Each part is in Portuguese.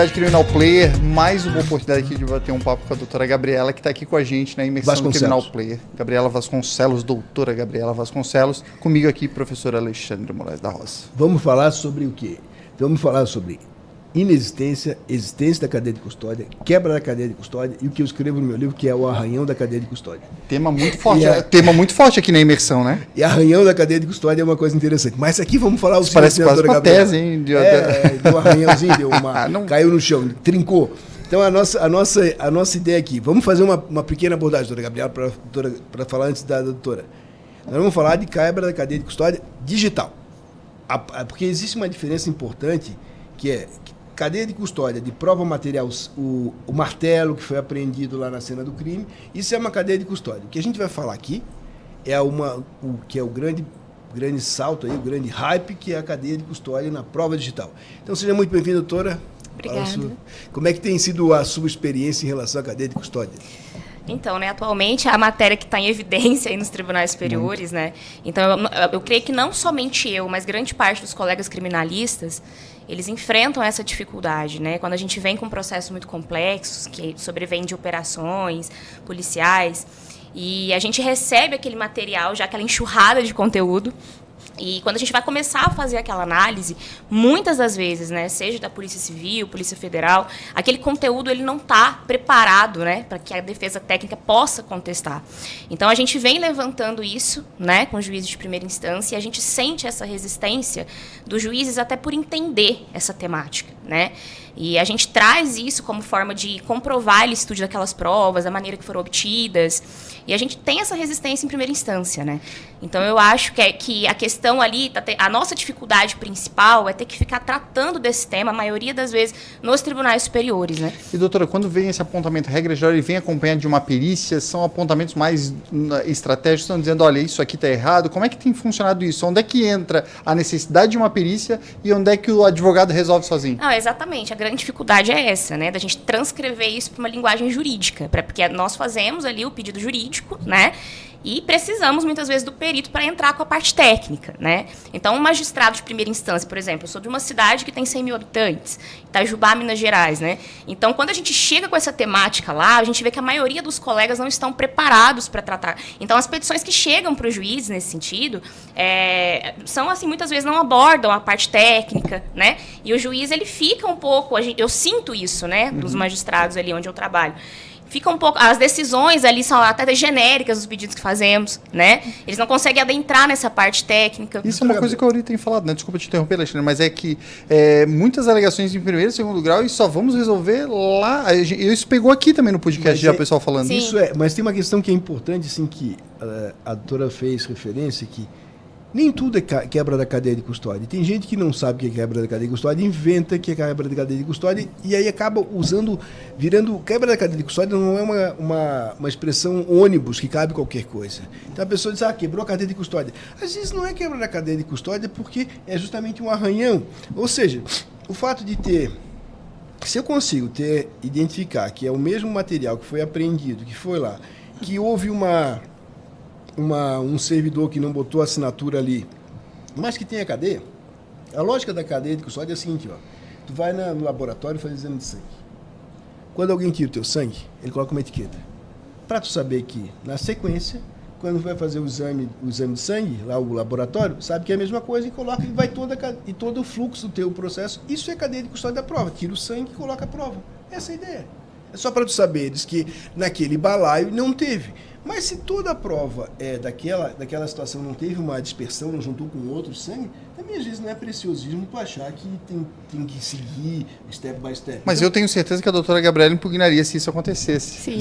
Comunidade Criminal Player, mais uma oportunidade aqui de bater um papo com a doutora Gabriela, que está aqui com a gente na imersão do Criminal Player. Gabriela Vasconcelos, doutora Gabriela Vasconcelos, comigo aqui, professor Alexandre Moraes da Roça. Vamos falar sobre o quê? Vamos falar sobre inexistência, existência da cadeia de custódia, quebra da cadeia de custódia e o que eu escrevo no meu livro, que é o arranhão da cadeia de custódia. Tema muito forte, tema muito forte aqui na imersão, né? E arranhão da cadeia de custódia é uma coisa interessante. Mas aqui vamos falar o parece quase uma tese, hein? Deu um arranhãozinho, caiu no chão, trincou. Então a nossa ideia aqui, vamos fazer uma pequena abordagem, doutora Gabriela, para falar antes da doutora. Nós vamos falar de quebra da cadeia de custódia digital. Porque existe uma diferença importante, que é cadeia de custódia de prova material, o martelo que foi apreendido lá na cena do crime, isso é uma cadeia de custódia. O que a gente vai falar aqui é o grande salto, aí, o grande hype, que é a cadeia de custódia na prova digital. Então seja muito bem-vinda, doutora. Obrigada. Como é que tem sido a sua experiência em relação à cadeia de custódia? Então, né, atualmente é a matéria que está em evidência aí nos tribunais superiores, né? Então, eu creio que não somente eu, mas grande parte dos colegas criminalistas, eles enfrentam essa dificuldade, né? Quando a gente vem com processos muito complexos, que sobrevêm de operações policiais, e a gente recebe aquele material, já aquela enxurrada de conteúdo, e quando a gente vai começar a fazer aquela análise, muitas das vezes, né, seja da Polícia Civil, Polícia Federal, aquele conteúdo ele não está preparado, né, para que a defesa técnica possa contestar. Então, a gente vem levantando isso, né, com juízes de primeira instância, e a gente sente essa resistência dos juízes até por entender essa temática, né? E a gente traz isso como forma de comprovar a licitude daquelas provas, da maneira que foram obtidas. E a gente tem essa resistência em primeira instância, né? Então, eu acho que a questão ali, a nossa dificuldade principal é ter que ficar tratando desse tema, a maioria das vezes, nos tribunais superiores, né? E, doutora, quando vem esse apontamento, regra geral, ele vem acompanhado de uma perícia, são apontamentos mais estratégicos, estão dizendo, olha, isso aqui está errado. Como é que tem funcionado isso? Onde é que entra a necessidade de uma perícia e onde é que o advogado resolve sozinho? Não, exatamente. A grande dificuldade é essa, né? Da gente transcrever isso para uma linguagem jurídica, porque nós fazemos ali o pedido jurídico, né? E precisamos, muitas vezes, do perito para entrar com a parte técnica, né? Então, um magistrado de primeira instância, por exemplo, eu sou de uma cidade que tem 100 mil habitantes, Itajubá, Minas Gerais, né? Então, quando a gente chega com essa temática lá, a gente vê que a maioria dos colegas não estão preparados para tratar. Então, as petições que chegam para o juiz, nesse sentido, são, assim, muitas vezes não abordam a parte técnica, né? E o juiz, ele fica um pouco... Eu sinto isso, né? Dos magistrados ali onde eu trabalho. Fica um pouco, as decisões ali são até genéricas dos pedidos que fazemos, né? Eles não conseguem adentrar nessa parte técnica. Isso é uma coisa que a Uri tem falado, né? Desculpa te interromper, Alexandre, mas é que muitas alegações em primeiro e segundo grau e só vamos resolver lá. Isso pegou aqui também no podcast, já o pessoal falando. Sim. Isso mas tem uma questão que é importante, assim, que a doutora fez referência, que nem tudo é quebra da cadeia de custódia. Tem gente que não sabe o que é quebra da cadeia de custódia, inventa que é quebra da cadeia de custódia e aí acaba virando... Quebra da cadeia de custódia não é uma expressão ônibus que cabe qualquer coisa. Então a pessoa diz, quebrou a cadeia de custódia. Às vezes não é quebra da cadeia de custódia porque é justamente um arranhão. Ou seja, o fato de ter... Se eu consigo identificar que é o mesmo material que foi apreendido, que foi lá, que houve um servidor que não botou a assinatura ali, mas que tem a cadeia, a lógica da cadeia de custódia é a seguinte, tu vai no laboratório fazer exame de sangue. Quando alguém tira o teu sangue, ele coloca uma etiqueta. Para tu saber que, na sequência, quando vai fazer o exame de sangue, lá o laboratório, sabe que é a mesma coisa e coloca e vai todo o fluxo do teu processo. Isso é cadeia de custódia da prova. Tira o sangue e coloca a prova. Essa é a ideia. É só para tu saberes que naquele balaio não teve. Mas se toda a prova daquela situação não teve uma dispersão, não juntou com outro sangue, também às vezes não é preciosismo tu achar que tem que seguir step by step. Mas eu tenho certeza que a doutora Gabriela impugnaria se isso acontecesse. Sim.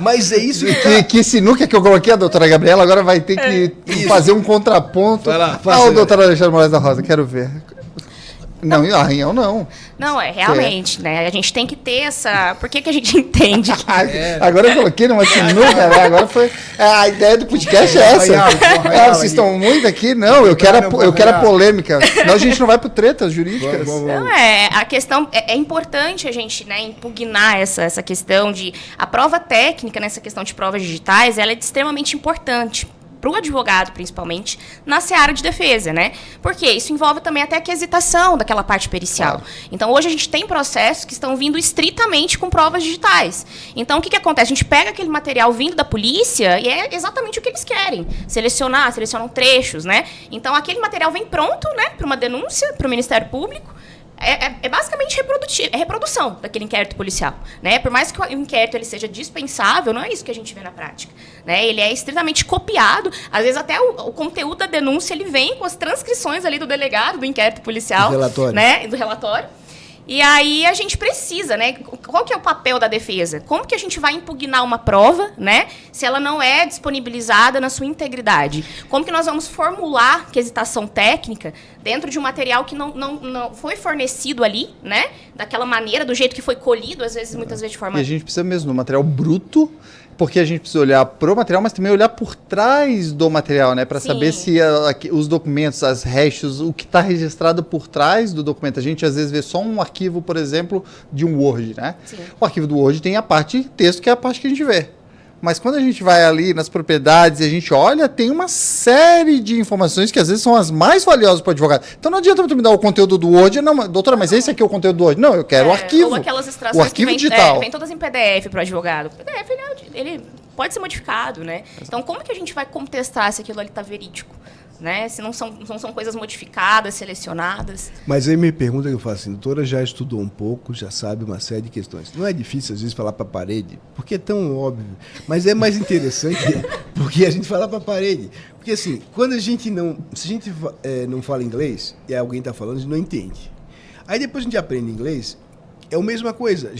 Mas é isso que sinuca que eu coloquei a doutora Gabriela, agora vai ter que fazer um contraponto. Vai lá, o doutor Alexandre Moraes da Roça, quero ver. Não, arranhão não. Não, realmente, né? A gente tem que ter essa... Por que a gente entende que... Agora eu coloquei numa sinuca, né? Agora foi... A ideia do podcast é essa. Vocês estão muito aqui? Não, eu quero a polêmica. Senão a gente não vai pro tretas jurídicas. Não, a questão... É importante a gente, né, impugnar essa questão de... A prova técnica, nessa questão de provas digitais, ela é extremamente importante. para o advogado, principalmente, na seara de defesa, né? Porque isso envolve também até a quesitação daquela parte pericial. Claro. Então, hoje a gente tem processos que estão vindo estritamente com provas digitais. Então, o que acontece? A gente pega aquele material vindo da polícia e é exatamente o que eles querem. Selecionam trechos, né? Então, aquele material vem pronto, né, para uma denúncia, para o Ministério Público. É basicamente reprodução daquele inquérito policial, né? Por mais que o inquérito ele seja dispensável, não é isso que a gente vê na prática, né? Ele é estritamente copiado, às vezes até o conteúdo da denúncia ele vem com as transcrições ali do delegado do inquérito policial, do relatório. né? Do relatório. E aí a gente precisa, né? Qual que é o papel da defesa? Como que a gente vai impugnar uma prova, né? Se ela não é disponibilizada na sua integridade? Como que nós vamos formular quesitação técnica dentro de um material que não foi fornecido ali, né? Daquela maneira, do jeito que foi colhido, às vezes, muitas vezes de forma... E a gente precisa mesmo do material bruto, porque a gente precisa olhar pro material, mas também olhar por trás do material, né? Para saber se os documentos, as hashes, o que está registrado por trás do documento. A gente às vezes vê só um arquivo, por exemplo, de um Word, né? Sim. O arquivo do Word tem a parte de texto, que é a parte que a gente vê. Mas quando a gente vai ali nas propriedades e a gente olha, tem uma série de informações que às vezes são as mais valiosas para o advogado. Então não adianta tu me dar o conteúdo do Word, não, doutora, mas esse aqui é o conteúdo do Word. Não, eu quero o arquivo. Ou aquelas O extrações arquivo que digital. vem todas em PDF para o advogado. O PDF, ele pode ser modificado, né? Então, como que a gente vai contestar se aquilo ali está verídico? Né? Se não são coisas modificadas, selecionadas. Mas aí minha pergunta que eu faço assim, doutora já estudou um pouco, já sabe uma série de questões. Não é difícil, às vezes, falar para a parede, porque é tão óbvio. Mas é mais interessante porque a gente fala para a parede. Porque, assim, quando a gente não... Se a gente não fala inglês e alguém está falando, a gente não entende. Aí depois a gente aprende inglês, é a mesma coisa.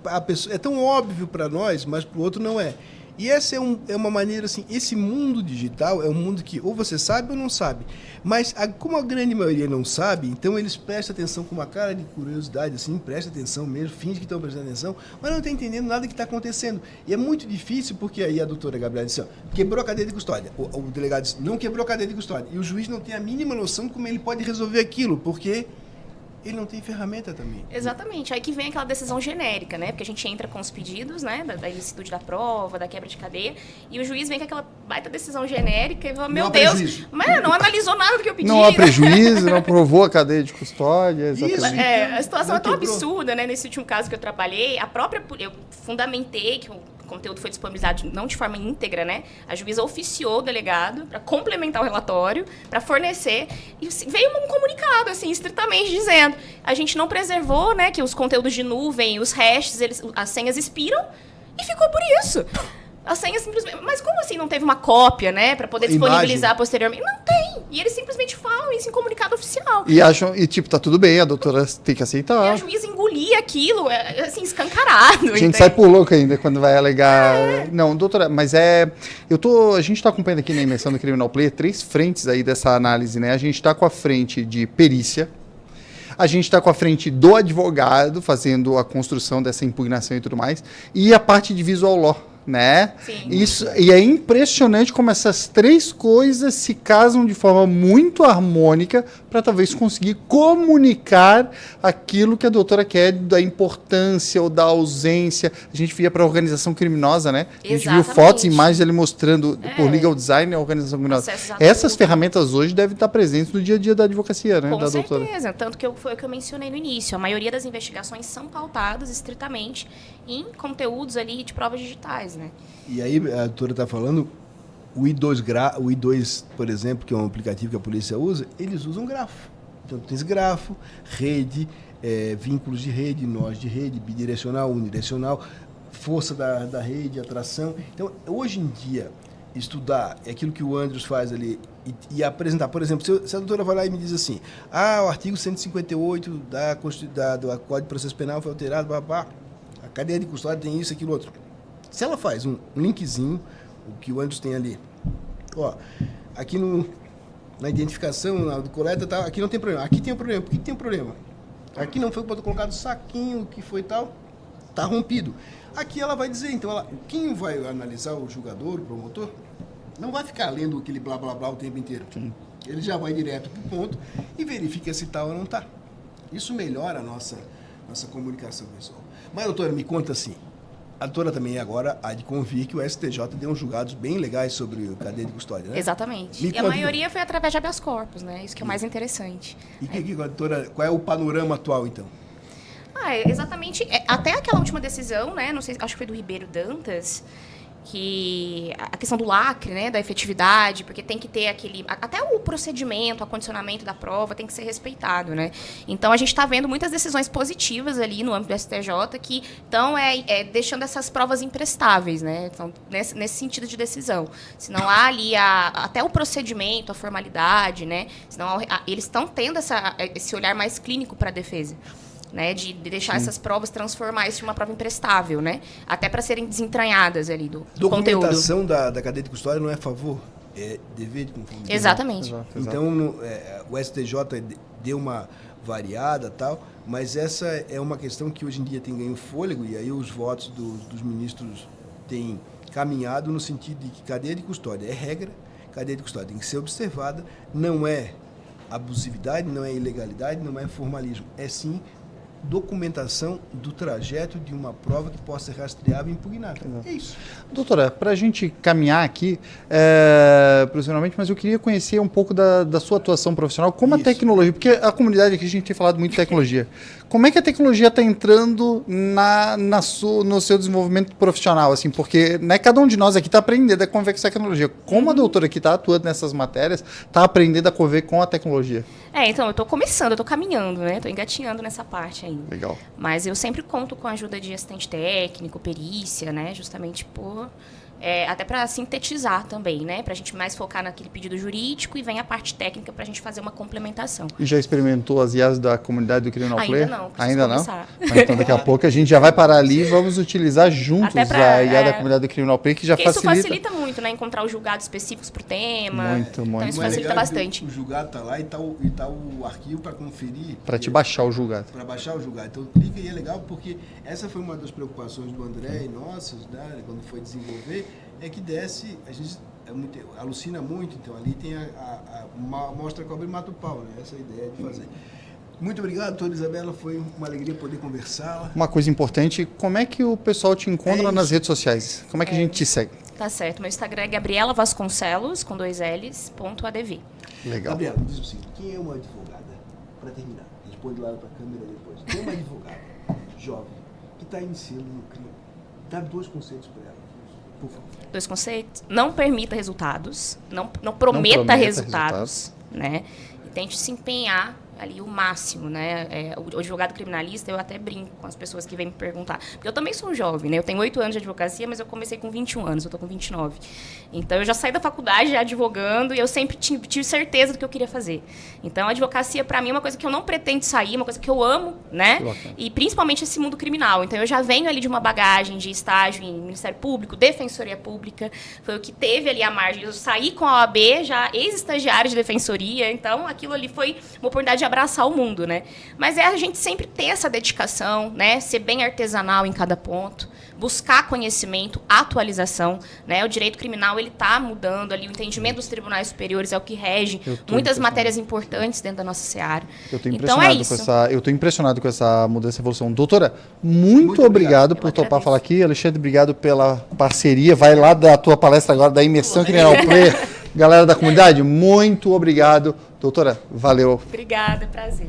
A pessoa, é tão óbvio para nós, mas para o outro não é. E essa é uma maneira, assim, esse mundo digital é um mundo que ou você sabe ou não sabe. Mas como a grande maioria não sabe, então eles prestam atenção com uma cara de curiosidade, assim, prestam atenção mesmo, fingem que estão prestando atenção, mas não estão entendendo nada que está acontecendo. E é muito difícil, porque aí a doutora Gabriela disse, ó, quebrou a cadeia de custódia. O delegado disse, não quebrou a cadeia de custódia. E o juiz não tem a mínima noção de como ele pode resolver aquilo, porque... ele não tem ferramenta também. Exatamente. Aí que vem aquela decisão genérica, né? Porque a gente entra com os pedidos, né? Da ilicitude da prova, da quebra de cadeia, e o juiz vem com aquela baita decisão genérica e fala, meu Deus, mas não analisou nada do que eu pedi. Não há prejuízo, não provou a cadeia de custódia, exatamente. Isso, a situação é tão absurda, né? Nesse último caso que eu trabalhei, eu fundamentei que o conteúdo foi disponibilizado não de forma íntegra, né? A juíza oficiou o delegado para complementar o relatório, para fornecer, e veio um comunicado, assim, estritamente dizendo, a gente não preservou, né, que os conteúdos de nuvem, os hashes, as senhas expiram, e ficou por isso. As senhas simplesmente... Mas como assim não teve uma cópia, né? Para poder disponibilizar posteriormente? Não tem. E eles simplesmente falam isso em comunicado oficial. E acham... E tipo, tá tudo bem, a doutora tem que aceitar. E a juíza engolia aquilo, assim, escancarado. A gente sai por louco ainda quando vai alegar... Não, doutora, mas a gente tá acompanhando aqui na imersão do Criminal Player 3 frentes aí dessa análise, né? A gente tá com a frente de perícia, a gente está com a frente do advogado, fazendo a construção dessa impugnação e tudo mais, e a parte de visual law, né? Sim. Isso, e é impressionante como essas três coisas se casam de forma muito harmônica para talvez conseguir comunicar aquilo que a doutora quer da importância ou da ausência. A gente via para a organização criminosa, né? A gente viu fotos e imagens ali mostrando por legal design a organização criminosa. Essas ferramentas hoje devem estar presentes no dia a dia da advocacia, né? Com da certeza, doutora. tanto que foi o que eu mencionei no início. A maioria das investigações são pautadas estritamente em conteúdos ali de provas digitais, né? E aí a doutora está falando, o I2, por exemplo, que é um aplicativo que a polícia usa, eles usam grafo. Então tem esse grafo, rede, vínculos de rede, nós de rede, bidirecional, unidirecional, força da rede, atração. Então, hoje em dia, estudar aquilo que o Andrews faz ali e apresentar, por exemplo, se a doutora vai lá e me diz assim, o artigo 158 do Código de Processo Penal foi alterado, a cadeia de custódia tem isso, aquilo, outro. Se ela faz um linkzinho, o que o Andrews tem ali, ó, aqui na identificação, na coleta, tá, aqui não tem problema, aqui tem um problema, por que tem um problema? Aqui não foi colocado saquinho, que foi tal, tá rompido. Aqui ela vai dizer, então, quem vai analisar o julgador, o promotor, não vai ficar lendo aquele blá blá blá o tempo inteiro. Sim. Ele já vai direto pro ponto e verifica se tá ou não tá. Isso melhora a nossa comunicação, pessoal. Mas, doutora, me conta assim, A doutora também agora há de convir que o STJ deu uns julgados bem legais sobre a cadeia de custódia, né? Exatamente. Me E a conta, maioria foi através de habeas corpus, né? Isso que é o mais interessante. E doutora, qual é o panorama atual, então? Exatamente. Até aquela última decisão, né? Não sei, acho que foi do Ribeiro Dantas, que a questão do lacre, né, da efetividade, porque tem que ter até o procedimento, o acondicionamento da prova tem que ser respeitado, né? Então a gente está vendo muitas decisões positivas ali no âmbito do STJ que estão deixando essas provas imprestáveis, né? Então, nesse sentido de decisão. Se não há ali até o procedimento, a formalidade, né? Senão eles estão tendo esse olhar mais clínico para a defesa. Né, de deixar essas provas, transformar isso em uma prova imprestável, né? Até para serem desentranhadas ali do conteúdo. Documentação da cadeia de custódia não é favor, é dever de conformidade. Exatamente. Então, o STJ deu uma variada e tal, mas essa é uma questão que hoje em dia tem ganho fôlego, e aí os votos dos ministros têm caminhado no sentido de que cadeia de custódia é regra, cadeia de custódia tem que ser observada, não é abusividade, não é ilegalidade, não é formalismo, é sim documentação do trajeto de uma prova que possa ser rastreável e impugnável. É isso. Doutora, para a gente caminhar aqui profissionalmente, mas eu queria conhecer um pouco da sua atuação profissional, como Isso. a tecnologia, porque a comunidade aqui a gente tem falado muito de tecnologia. Como é que a tecnologia está entrando no seu desenvolvimento profissional? Assim, porque né, cada um de nós aqui está aprendendo a conviver com essa tecnologia. Como a doutora que está atuando nessas matérias está aprendendo a conviver com a tecnologia? Então, eu estou começando, eu estou caminhando, né? Estou engatinhando nessa parte ainda. Legal. Mas eu sempre conto com a ajuda de assistente técnico, perícia, né? Justamente até para sintetizar também, né? Para a gente mais focar naquele pedido jurídico e vem a parte técnica para a gente fazer uma complementação. E já experimentou as IAs da comunidade do Criminal Play? Ainda não, Ainda começar. não? Mas então daqui a pouco a gente já vai parar ali e vamos utilizar juntos a IA da comunidade do Criminal Play, que já facilita. Isso facilita muito, né? Encontrar os julgados específicos para o tema. Muito. Então isso facilita bastante. O julgado está lá e está o arquivo para conferir. Para te baixar o julgado. Para baixar o julgado. Então clica e é legal porque essa foi uma das preocupações do André e nossas, né, quando foi desenvolver, a gente alucina muito, então ali tem mostra a cobra e mata o pau, né? Essa é a ideia de fazer. Muito obrigado, doutora Isabela, foi uma alegria poder conversar. Uma coisa importante, como é que o pessoal te encontra nas redes sociais? Como é que a gente te segue? Tá certo, meu Instagram é Gabriela Vasconcelos, com 2 Ls, .adv. Legal. Gabriela, me diz o seguinte, quem é uma advogada, para terminar, responde lá para a câmera depois, quem é uma advogada jovem que está iniciando no crime? Dá 2 conselhos para ela, por favor. 2 conceitos. Não permita resultados, não prometa resultados, né? E tente se empenhar ali o máximo, né? O advogado criminalista, eu até brinco com as pessoas que vêm me perguntar. Porque eu também sou jovem, né? Eu tenho 8 anos de advocacia, mas eu comecei com 21 anos, eu estou com 29. Então, eu já saí da faculdade já advogando e eu sempre tive certeza do que eu queria fazer. Então, a advocacia, para mim, é uma coisa que eu não pretendo sair, uma coisa que eu amo, né? E principalmente esse mundo criminal. Então, eu já venho ali de uma bagagem de estágio em Ministério Público, Defensoria Pública, foi o que teve ali a margem. Eu saí com a OAB, já ex-estagiário de Defensoria, então, aquilo ali foi uma oportunidade de abraçar o mundo, né? Mas a gente sempre ter essa dedicação, né? Ser bem artesanal em cada ponto, buscar conhecimento, atualização, né? O direito criminal, ele está mudando ali, o entendimento dos tribunais superiores é o que rege muitas matérias importantes dentro da nossa seara. Eu estou impressionado com essa mudança e evolução. Doutora, muito obrigado por topar falar aqui. Alexandre, obrigado pela parceria. Vai lá da tua palestra agora da imersão Criminal Play. Galera da comunidade, muito obrigado. Doutora, valeu. Obrigada, prazer.